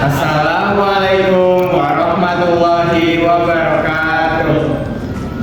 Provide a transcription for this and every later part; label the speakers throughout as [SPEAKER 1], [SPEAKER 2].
[SPEAKER 1] Assalamualaikum warahmatullahi wabarakatuh.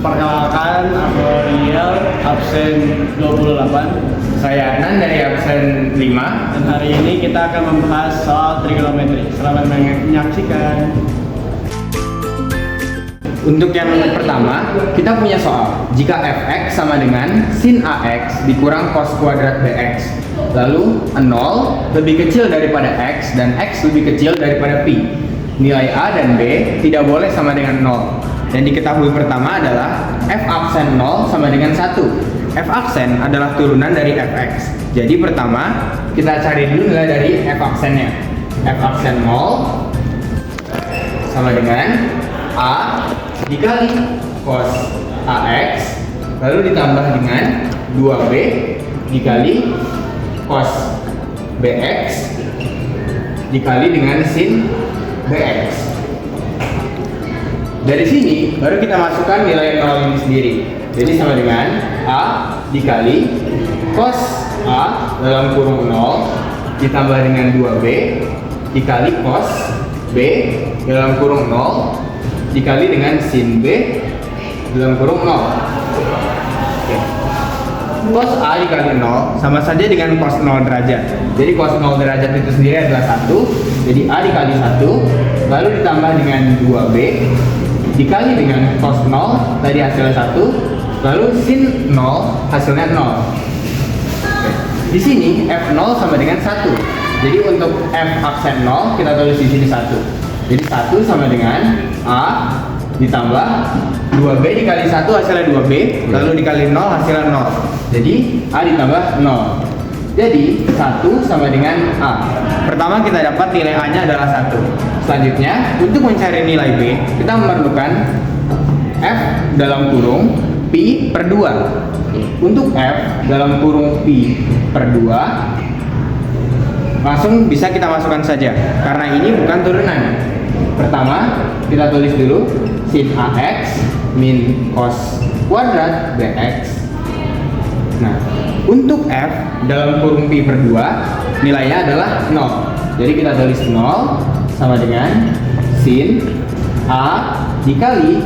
[SPEAKER 2] Perkenalkan, aku Riel, absen 28.
[SPEAKER 1] Saya Anan dari absen 5.
[SPEAKER 2] Dan hari ini kita akan membahas soal trigonometri. Selamat menyaksikan.
[SPEAKER 1] Untuk yang pertama, kita punya soal. Jika fx sama dengan sin ax dikurang cos kuadrat bx, lalu 0 lebih kecil daripada x dan x lebih kecil daripada pi, nilai a dan b tidak boleh sama dengan 0. Dan diketahui pertama adalah f aksen 0 sama dengan 1. F aksen adalah turunan dari fx. Jadi pertama, kita cari dulu nilai dari f aksennya. F aksen 0 sama dengan a dikali cos ax, lalu ditambah dengan 2b dikali cos bx dikali dengan sin bx. Dari sini baru kita masukkan nilai 0 ini sendiri. Jadi sama dengan a dikali cos a dalam kurung 0 ditambah dengan 2b dikali cos b dalam kurung 0 dikali dengan sin b dalam kurung 0. Oke. Cos a dikali 0 sama saja dengan cos 0 derajat. Jadi cos 0 derajat itu sendiri adalah 1. Jadi a dikali 1 lalu ditambah dengan 2b dikali dengan cos 0 tadi hasilnya 1, lalu sin 0 hasilnya 0. Oke. Di sini f0 sama dengan 1. Jadi untuk f aksen 0 kita tulis di sini 1. Jadi 1 sama dengan a ditambah 2b dikali 1 hasilnya 2b, lalu dikali 0 hasilnya 0. Jadi a ditambah 0. Jadi 1 sama dengan a. Pertama kita dapat nilai a nya adalah 1. Selanjutnya untuk mencari nilai b, kita memerlukan f dalam kurung pi per 2. Untuk f dalam kurung pi per 2 langsung bisa kita masukkan saja karena ini bukan turunan. Pertama kita tulis dulu sin ax min cos kuadrat bx. Nah, untuk f dalam kurung pi per 2 nilainya adalah 0. Jadi kita tulis 0 sama dengan sin a dikali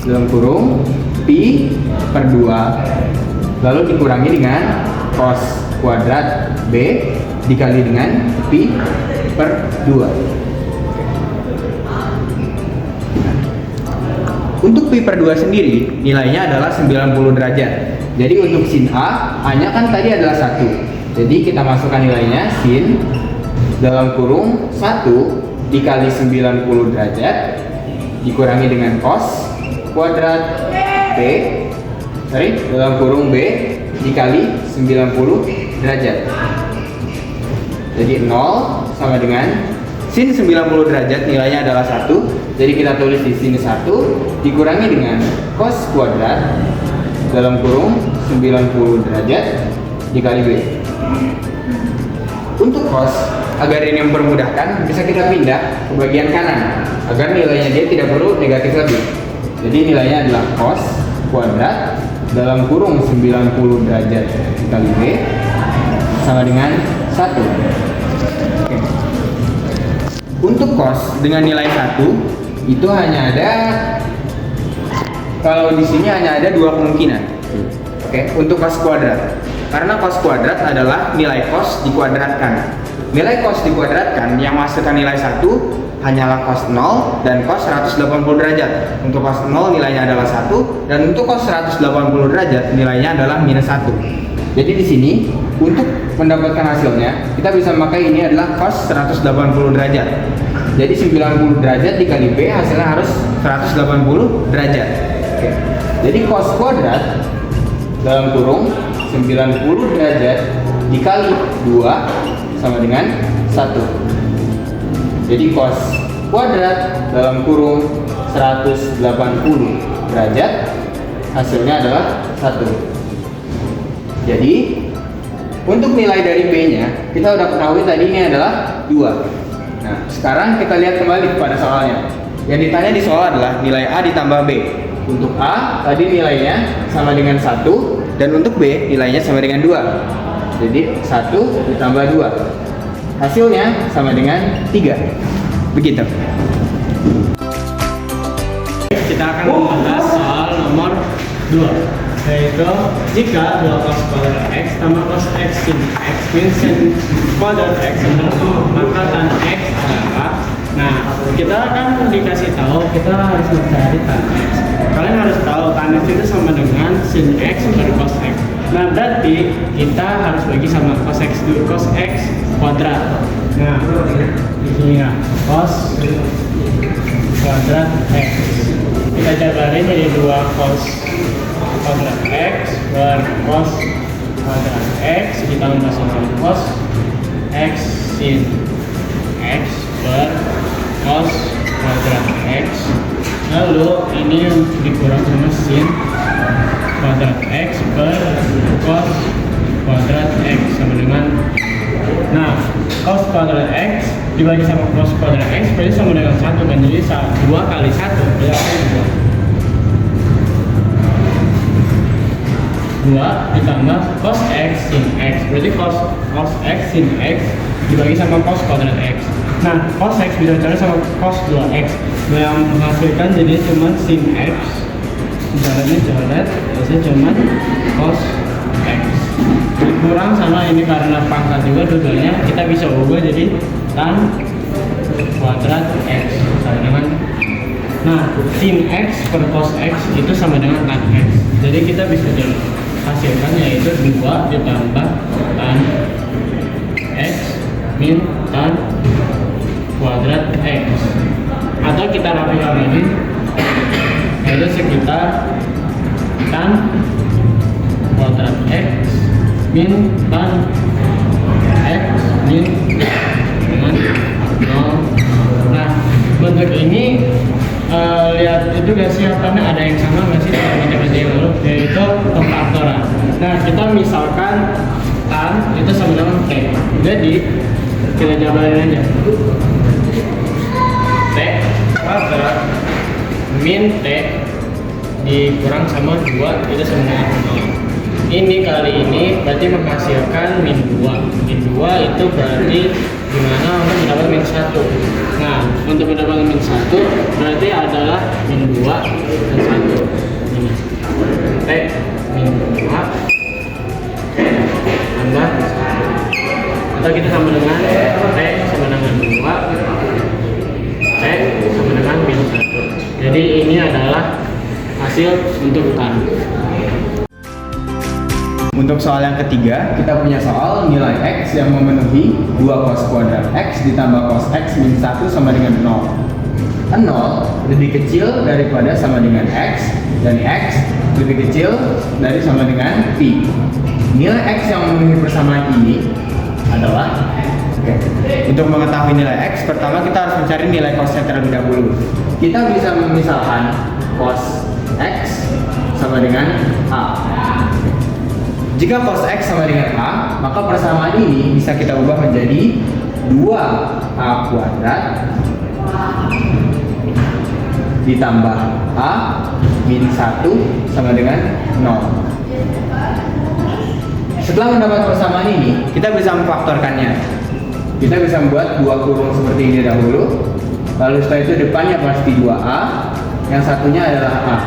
[SPEAKER 1] dalam kurung pi per 2 lalu dikurangi dengan cos kuadrat b dikali dengan pi per 2. Untuk pi per 2 sendiri nilainya adalah 90 derajat. Jadi untuk sin a nya kan tadi adalah 1. Jadi kita masukkan nilainya sin dalam kurung 1 dikali 90 derajat dikurangi dengan cos kuadrat b dalam kurung b dikali 90 derajat. Jadi 0 sama dengan sin 90 derajat nilainya adalah 1. Jadi kita tulis di sini 1 dikurangi dengan cos kuadrat dalam kurung 90 derajat dikali b. Untuk cos, agar ini mempermudahkan, bisa kita pindah ke bagian kanan agar nilainya dia tidak perlu negatif lebih. Jadi nilainya adalah cos kuadrat dalam kurung 90 derajat dikali b sama dengan 1. Oke. Untuk cos dengan nilai 1 itu hanya ada, kalau di sini hanya ada dua kemungkinan. Oke, untuk cos kuadrat. Karena cos kuadrat adalah nilai cos dikuadratkan. Nilai cos dikuadratkan yang masukkan nilai 1 hanyalah cos 0 dan cos 180 derajat. Untuk cos 0 nilainya adalah 1 dan untuk cos 180 derajat nilainya adalah minus 1. Jadi di sini untuk mendapatkan hasilnya kita bisa memakai ini adalah cos 180 derajat. Jadi 90 derajat dikali b hasilnya harus 180 derajat. Oke. Jadi cos kuadrat dalam kurung 90 derajat dikali 2 sama dengan 1. Jadi cos kuadrat dalam kurung 180 derajat hasilnya adalah 1. Jadi untuk nilai dari b nya kita udah ketahui tadi ini adalah 2. Nah, sekarang kita lihat kembali kepada soalnya. Yang ditanya di soal adalah nilai a ditambah b. Untuk a tadi nilainya sama dengan 1 dan untuk b nilainya sama dengan 2. Jadi 1 ditambah 2 hasilnya sama dengan 3. B Begitu.
[SPEAKER 2] Kita akan membahas soal nomor 2, yaitu jika 2 cos kuadrat X tambah cos X sin X min sin kuadrat X maka tan X adalah. Nah, kita akan dikasih tahu kita harus mencari tan X. Kalian harus tahu tan X itu sama dengan sin X per cos X. Nah, berarti kita harus bagi sama cos X dulu, cos X kuadrat. Nah, di sini ya, cos kuadrat X. Kita jabarin jadi 2 cos kuadrat X per cos kuadrat X ditambah sama cos X sin X per cos kuadrat X. Lalu ini dikurang sama sin kuadrat X per cos kuadrat X sama dengan, nah, cos kuadrat X dibagi sama cos kuadrat X berarti sama dengan 1 kan, jadi 2 kali 1 berarti 2 ditambah cos X sin X berarti cos X sin X dibagi sama cos kuadrat X. Nah, cos X bisa dicari sama cos 2X. Nah, yang menghasilkan jadi cuma sin X, jalannya coret, biasanya cuma cos X dikurang sama ini karena pangkat juga dua-duanya, kita bisa ubah jadi tan kuadrat X sama dengan, nah, sin X per cos X itu sama dengan tan X. Jadi kita bisa hasilkan yaitu 2 ditambah tan X min tan kuadrat X, atau kita rapikan lagi yaitu sekitar tan kuadrat X min tan X min dengan 0. Nah, bentuk ini lihat itu gak sih karena ada yang sama nggak sih sama matematika yang lalu, yaitu pemfaktoran. Nah, kita misalkan tan itu sama dengan T, jadi kita jabarin aja T kuadrat min T dikurang sama 2 itu sama dengan 0. Ini kali ini berarti menghasilkan min 2. Min 2 itu berarti gimana untuk mendapat min 1. Nah, untuk mendapat min 1 berarti adalah min 2 dan 1. Ini T min 2 tambah 1. Atau kita sama dengan T sama dengan 2, T sama dengan min 1. Jadi ini adalah hasil untuk tan.
[SPEAKER 1] Untuk soal yang ketiga, kita punya soal nilai X yang memenuhi 2 cos kuadrat X ditambah cos X min 1 sama dengan 0. 0 lebih kecil daripada sama dengan X, dan X lebih kecil dari sama dengan Pi. Nilai X yang memenuhi persamaan ini adalah, untuk mengetahui nilai X, pertama kita harus mencari nilai cosnya terlebih dahulu. Kita bisa memisalkan cos X sama dengan A. Jika cos X sama dengan A, maka persamaan ini bisa kita ubah menjadi 2A kuadrat ditambah A min 1 sama dengan 0. Setelah mendapat persamaan ini, kita bisa memfaktorkannya. Kita bisa membuat 2 kurung seperti ini dahulu, lalu setelah itu depannya pasti 2A, yang satunya adalah A.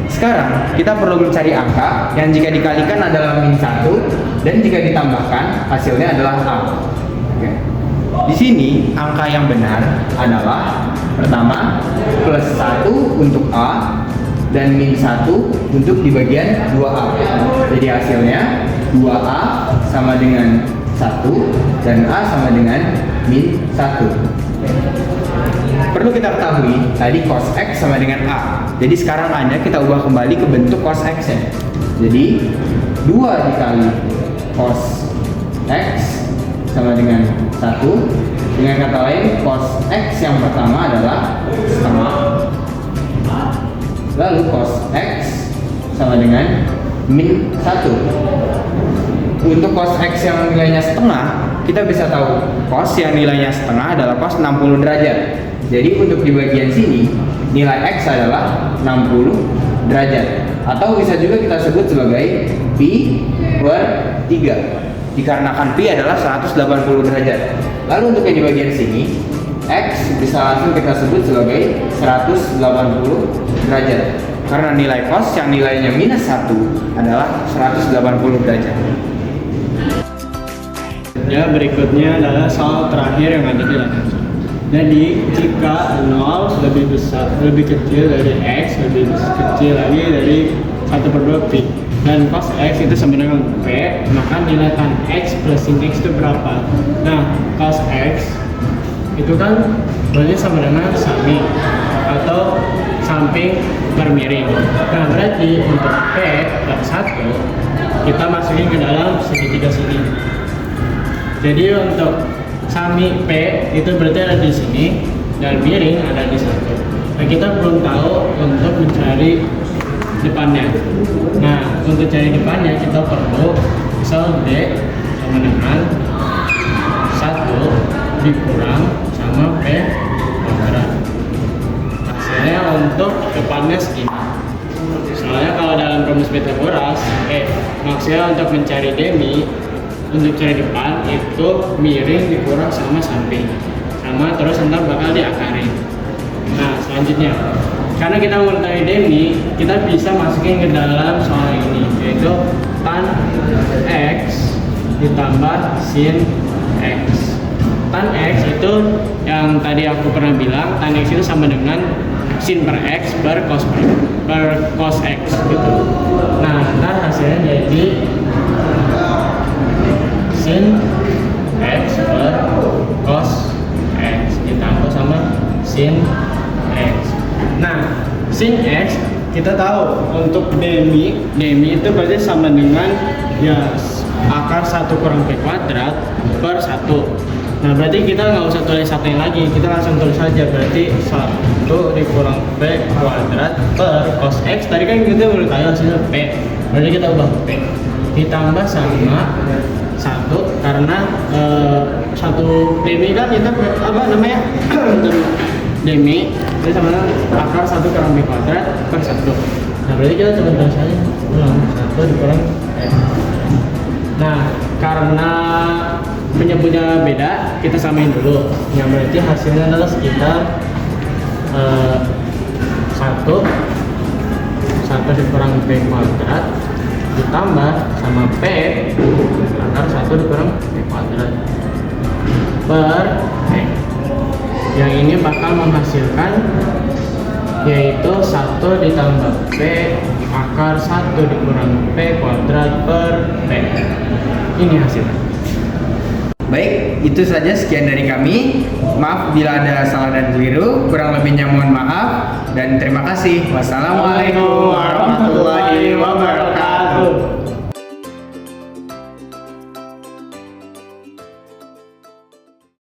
[SPEAKER 1] Sekarang kita perlu mencari angka yang jika dikalikan adalah min 1 dan jika ditambahkan hasilnya adalah A. Oke. Di sini angka yang benar adalah pertama plus 1 untuk A dan min 1 untuk di bagian 2A. Jadi hasilnya 2A sama dengan 1 dan A sama dengan min 1. Perlu kita ketahui tadi cos X sama dengan A. Jadi sekarang A-nya kita ubah kembali ke bentuk cos X-nya. Jadi 2 dikali cos X sama dengan 1. Dengan kata lain, cos X yang pertama adalah setengah. Lalu cos X sama dengan min 1. Untuk cos X yang nilainya setengah, kita bisa tahu cos yang nilainya setengah adalah cos 60 derajat. Jadi untuk di bagian sini, nilai X adalah 60 derajat. Atau bisa juga kita sebut sebagai Pi per 3. Dikarenakan Pi adalah 180 derajat. Lalu untuk yang di bagian sini, X bisa langsung kita sebut sebagai 180 derajat. Karena nilai cos yang nilainya minus 1 adalah 180 derajat.
[SPEAKER 2] Ya, berikutnya adalah soal terakhir yang ada di layar. Jadi, jika 0 lebih kecil dari X, lebih kecil lagi dari 1/2 pi, dan cos X itu sama dengan P, maka nilai tan X plus sin X itu berapa? Nah, cos X itu kan berarti sama dengan samping atau samping bermiring. Nah, berarti untuk P per 1 kita masukin ke dalam segitiga sini. Jadi untuk sami P itu berarti ada di sini dan miring ada di satu. Nah, kita belum tahu untuk mencari depannya. Nah, untuk cari depannya kita perlu misal D sama dengan 1 dikurang sama P kuadrat. Hasilnya untuk depannya segini. Soalnya kalau dalam rumus Pythagoras, maksudnya untuk mencari demi, untuk cari depan itu miring dikurang sama samping, sama terus ntar bakal diakarin. Nah, selanjutnya karena kita mengetahui demi, kita bisa masukin ke dalam soal ini, yaitu tan X ditambah sin X. Tan X itu yang tadi aku pernah bilang, tan X itu sama dengan sin per X per cos X gitu. Nah, ntar hasilnya jadi sin X per cos X ditambah sama sin X. Nah, sin X kita tahu untuk demi itu berarti sama dengan ya akar 1 kurang P kuadrat per 1. Nah, berarti kita nggak usah tulis satunya lagi, kita langsung tulis saja, berarti 1 dikurang P kuadrat per cos X. Tadi kan kita udah tahu hasilnya P, berarti kita ubah P ditambah sama 1 karena 1 demi kan kita apa namanya demi itu sama dengan akar 1 kurang P kuadrat per 1. Nah, berarti kita coba tulis saja ulang 1 dikurang P. Nah, karena penyebutnya beda, kita samain dulu. Yang berarti hasilnya adalah sekitar 1 dikurang P kuadrat ditambah sama P akar 1 dikurang P kuadrat per X. Yang ini bakal menghasilkan yaitu 1 ditambah P akar 1 dikurang P kuadrat per P. Ini hasilnya.
[SPEAKER 1] Baik, itu saja sekian dari kami. Maaf bila ada salah dan keliru, kurang lebihnya mohon maaf dan terima kasih. Wassalamualaikum warahmatullahi wabarakatuh.